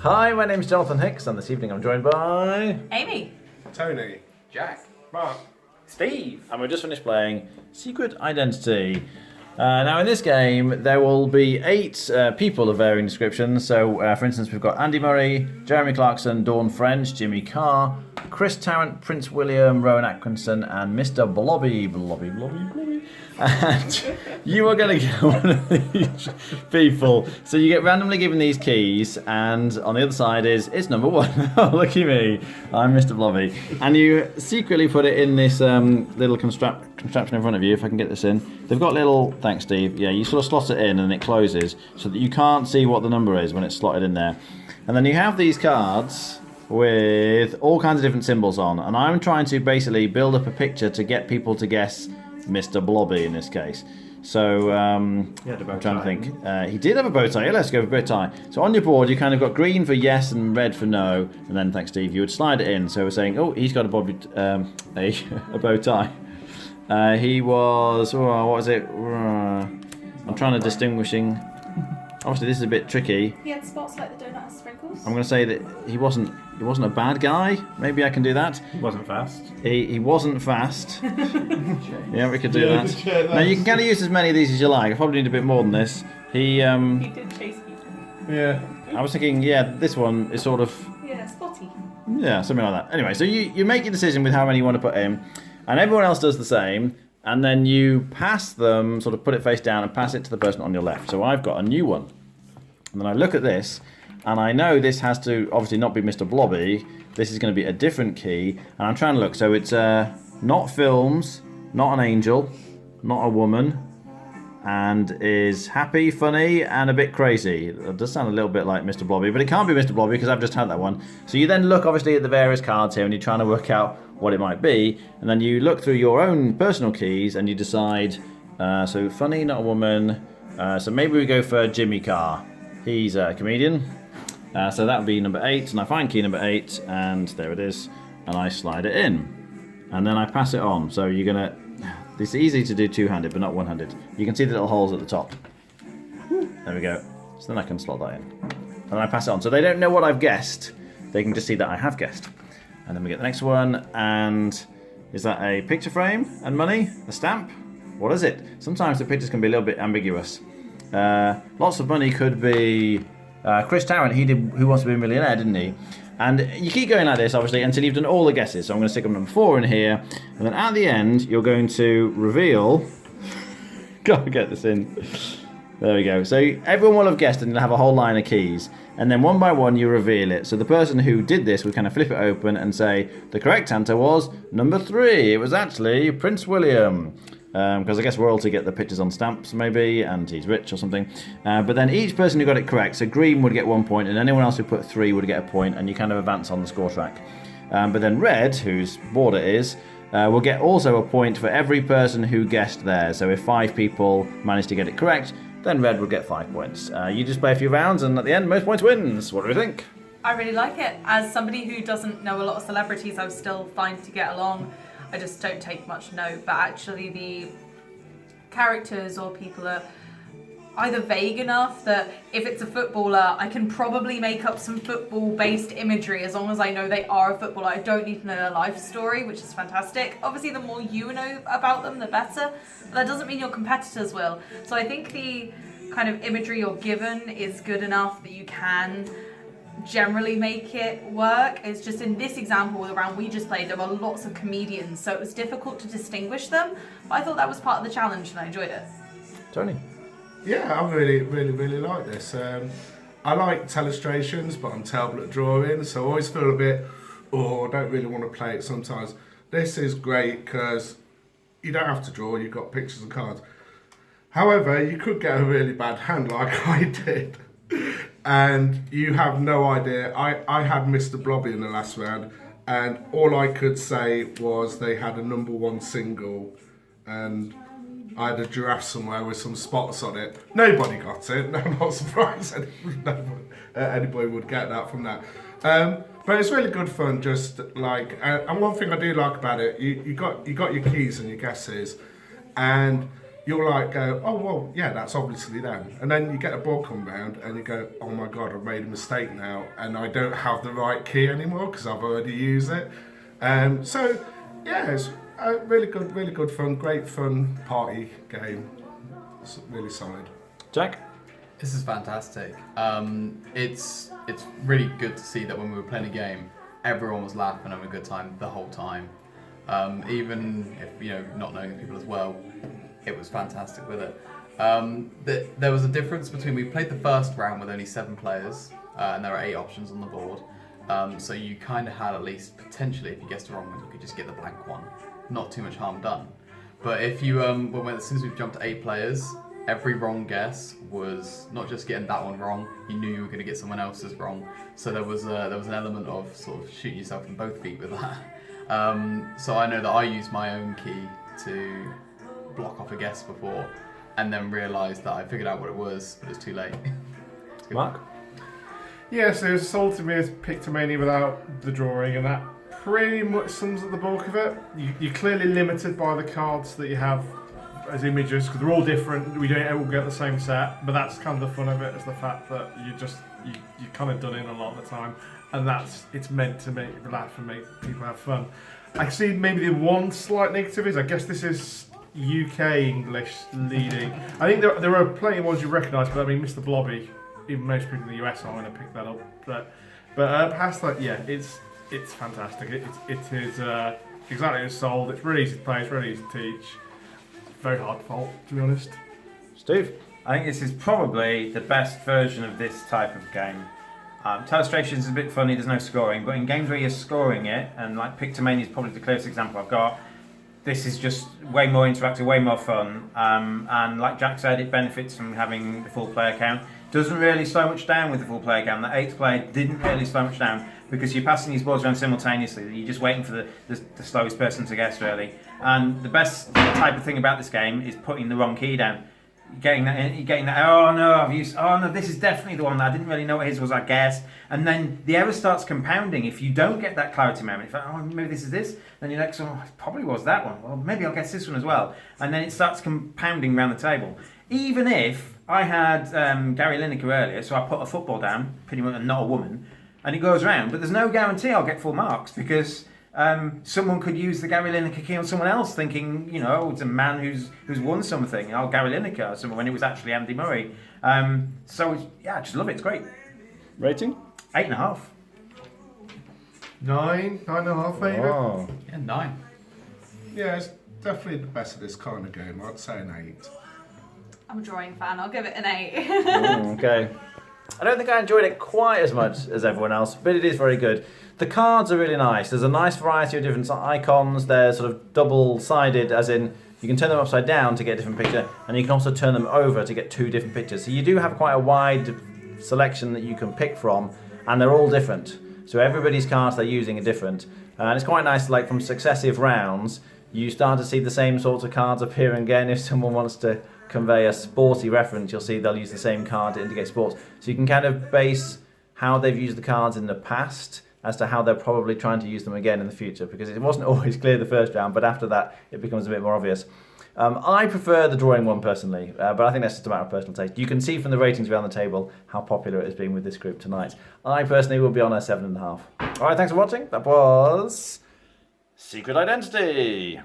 Hi, my name's Jonathan Hicks, and this evening I'm joined by... Amy. Tony. Jack. Mark. Steve. And we've just finished playing Secret Identity. Now in this game, there will be 8 people of varying descriptions. So, for instance, we've got Andy Murray, Jeremy Clarkson, Dawn French, Jimmy Carr, Chris Tarrant, Prince William, Rowan Atkinson, and Mr. Blobby. And you are going to get one of these people. So you get randomly given these keys, and on the other side it's number 1. Oh, look at me. I'm Mr. Blobby. And you secretly put it in this little contraption in front of you, if I can get this in. They've got little... Thanks, Steve. Yeah, you sort of slot it in and it closes so that you can't see what the number is when it's slotted in there. And then you have these cards with all kinds of different symbols on. And I'm trying to basically build up a picture to get people to guess Mr. Blobby in this case. So, I'm trying to think. He did have a bow tie. Yeah, let's go for bow tie. So on your board, you kind of got green for yes and red for no. And then, thanks, Steve, you would slide it in. So we're saying, oh, he's got a bow tie. He was, what was it? I'm trying to distinguishing. Obviously, this is a bit tricky. He had spots like the donut has sprinkles. I'm going to say that he wasn't a bad guy. Maybe I can do that. He wasn't fast. He wasn't fast. Yeah, we could do that. Yeah, Now you can kind of use as many of these as you like. I probably need a bit more than this. He did chase people. Yeah. I was thinking, yeah, this one is sort of, Yeah, spotty. yeah, something like that. Anyway, so you make your decision with how many you want to put in, and everyone else does the same, and then you pass them, sort of put it face down and pass it to the person on your left. So I've got a new one. And then I look at this, and I know this has to obviously not be Mr. Blobby. This is going to be a different key, and I'm trying to look. So it's not films, not an angel, not a woman, and is happy, funny, and a bit crazy. It does sound a little bit like Mr. Blobby, but it can't be Mr. Blobby because I've just had that one. So you then look obviously at the various cards here, and you're trying to work out what it might be, and then you look through your own personal keys, and you decide. So funny, not a woman. So maybe we go for Jimmy Carr. He's a comedian. So that would be number 8, and I find key number 8, and there it is, and I slide it in, and then I pass it on. So you're gonna, it's easy to do two-handed, but not one-handed. You can see the little holes at the top. There we go. So then I can slot that in, and then I pass it on. So they don't know what I've guessed. They can just see that I have guessed. And then we get the next one, and is that a picture frame and money? A stamp? What is it? Sometimes the pictures can be a little bit ambiguous. Lots of money could be Chris Tarrant. He did Who Wants to Be a Millionaire, didn't he? And you keep going like this, obviously, until you've done all the guesses. So I'm going to stick up number 4 in here, and then at the end, you're going to reveal. Gotta get this in. There we go. So everyone will have guessed, and you'll have a whole line of keys, and then one by one you reveal it. So the person who did this would kind of flip it open and say the correct answer was number 3. It was actually Prince William. Because I guess royalty get the pictures on stamps maybe, and he's rich or something. But then each person who got it correct, so green would get 1 point, and anyone else who put 3 would get a point, and you kind of advance on the score track. But then red, whose board it is, will get also a point for every person who guessed there. So if 5 people manage to get it correct, then red would get 5 points. You just play a few rounds, and at the end, most points wins. What do you think? I really like it. As somebody who doesn't know a lot of celebrities, I was still fine to get along. I just don't take much note, but actually the characters or people are either vague enough that if it's a footballer, I can probably make up some football-based imagery as long as I know they are a footballer. I don't need to know their life story, which is fantastic. Obviously, the more you know about them, the better. But that doesn't mean your competitors will. So I think the kind of imagery you're given is good enough that you can generally make it work. It's just in this example, the round we just played, there were lots of comedians, so it was difficult to distinguish them, but I thought that was part of the challenge and I enjoyed it. Tony? Yeah, I really like this. I like telestrations, but I'm terrible at drawing, so I always feel a bit, I don't really want to play it sometimes. This is great because you don't have to draw, you've got pictures and cards. However, you could get a really bad hand like I did. And you have no idea. I had Mr. Blobby in the last round, and all I could say was they had a number 1 single, and I had a giraffe somewhere with some spots on it. Nobody got it. No, I'm not surprised anybody would get that from that. But it's really good fun. Just like, and one thing I do like about it, you got your keys and your guesses, and you'll like go, oh well, yeah, that's obviously them. And then you get a board come round and you go, oh my god, I've made a mistake now, and I don't have the right key anymore because I've already used it. So yeah, it's really good fun, great fun party game. It's really solid. Jack? This is fantastic. It's really good to see that when we were playing a game, everyone was laughing and having a good time the whole time. Even if not knowing people as well, it was fantastic with it. There was a difference between we played the first round with only 7 players, and there were 8 options on the board. So you kind of had at least potentially, if you guessed the wrong one, you could just get the blank one. Not too much harm done. But if you as soon as we jumped to 8 players, every wrong guess was not just getting that one wrong. You knew you were going to get someone else's wrong. So there was an element of sort of shooting yourself in both feet with that. So I know that I used my own key to block off a guess before, and then realised that I figured out what it was, but it's too late. Mark? Yeah, so Assaulted Me as Pictomania without the drawing, and that pretty much sums up the bulk of it. You're clearly limited by the cards that you have as images, because they're all different. We don't all get the same set, but that's kind of the fun of it, is the fact that you're kind of done in a lot of the time, and it's meant to make you laugh and make people have fun. I see maybe the one slight negative is, I guess this is UK English leading. I think there are plenty of ones you recognise, but I mean Mr. Blobby, even most people in the US aren't going to pick that up. But past that, yeah, it's fantastic. It is exactly as sold. It's really easy to play. It's really easy to teach. Very hard to fault, to be honest. Steve? I think this is probably the best version of this type of game. Telestration is a bit funny, there's no scoring, but in games where you're scoring it, and like Pictomania is probably the clearest example I've got, this is just way more interactive, way more fun, and like Jack said, it benefits from having the full player count. Doesn't really slow much down with the full player count. The 8th player didn't really slow much down because you're passing these boards around simultaneously. You're just waiting for the slowest person to guess, really. And the best type of thing about this game is putting the wrong key down. You're getting that. Oh no, this is definitely the one that I didn't really know what his was, I guess. And then the error starts compounding if you don't get that clarity moment. If maybe this is this, then your next one it probably was that one. Well, maybe I'll guess this one as well. And then it starts compounding around the table. Even if I had Gary Lineker earlier, so I put a football down, pretty much, and not a woman, and it goes round, but there's no guarantee I'll get full marks because someone could use the Gary Lineker key on someone else, thinking, it's a man who's won something. Gary Lineker, or someone, when it was actually Andy Murray. I just love it. It's great. Rating? 8.5. 9.5 maybe. Oh. Yeah, 9. Yeah, it's definitely the best of this kind of game. I'd say an 8. I'm a drawing fan. I'll give it an 8. Okay. I don't think I enjoyed it quite as much as everyone else, but it is very good. The cards are really nice. There's a nice variety of different icons. They're sort of double-sided, as in you can turn them upside down to get a different picture, and you can also turn them over to get 2 different pictures. So you do have quite a wide selection that you can pick from, and they're all different. So everybody's cards they're using are different. And it's quite nice, like from successive rounds, you start to see the same sorts of cards appear again. If someone wants to convey a sporty reference, you'll see they'll use the same card to indicate sports. So you can kind of base how they've used the cards in the past as to how they're probably trying to use them again in the future, because it wasn't always clear the first round, but after that it becomes a bit more obvious. I prefer the drawing one personally, but I think that's just a matter of personal taste. You can see from the ratings around the table how popular it has been with this group tonight. I personally will be on a 7.5. Alright, thanks for watching. That was Secret Identity.